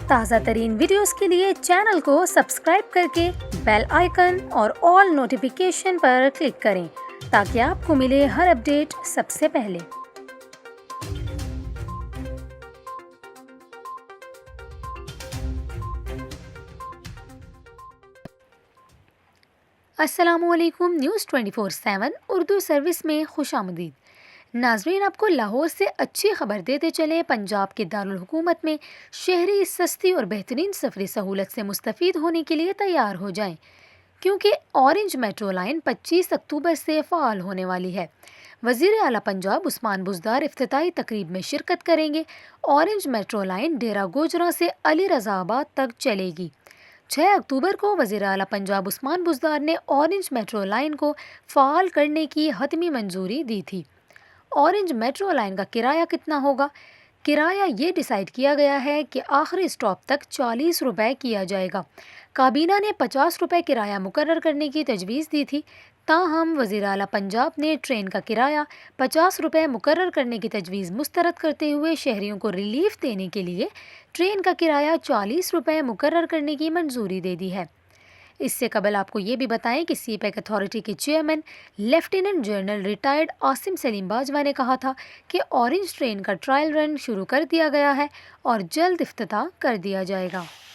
تازہ ترین ویڈیوز کے لیے چینل کو سبسکرائب کر کے بیل آئیکن اور آل نوٹیفیکیشن پر کلک کریں تاکہ آپ کو ملے ہر اپڈیٹ سب سے پہلے۔ السلام علیکم، نیوز 24/7 اردو سروس میں خوش آمدید۔ ناظرین، آپ کو لاہور سے اچھی خبر دیتے چلیں، پنجاب کے دارالحکومت میں شہری سستی اور بہترین سفری سہولت سے مستفید ہونے کے لیے تیار ہو جائیں، کیونکہ اورنج میٹرو لائن 25 اکتوبر سے فعال ہونے والی ہے۔ وزیر اعلیٰ پنجاب عثمان بزدار افتتاحی تقریب میں شرکت کریں گے۔ اورنج میٹرو لائن ڈیرہ گوجراں سے علی رضا آباد تک چلے گی۔ 6 اکتوبر کو وزیر اعلیٰ پنجاب عثمان بزدار نے اورنج میٹرو لائن کو فعال کرنے کی حتمی منظوری دی تھی۔ اورنج میٹرو لائن کا کرایہ کتنا ہوگا؟ کرایہ یہ ڈیسائیڈ کیا گیا ہے کہ آخری اسٹاپ تک 40 روپے کیا جائے گا۔ کابینہ نے 50 روپے کرایہ مقرر کرنے کی تجویز دی تھی، تاہم وزیر اعلیٰ پنجاب نے ٹرین کا کرایہ 50 روپے مقرر کرنے کی تجویز مسترد کرتے ہوئے شہریوں کو ریلیف دینے کے لیے ٹرین کا کرایہ 40 روپے مقرر کرنے کی منظوری دے دی ہے۔ اس سے قبل آپ کو یہ بھی بتائیں کہ سی پیک اتھارٹی کے chairman lieutenant general retired Asim Saleem Bajwa نے کہا تھا کہ اورنج ٹرین کا ٹرائل رن شروع کر دیا گیا ہے اور جلد افتتاح کر دیا جائے گا۔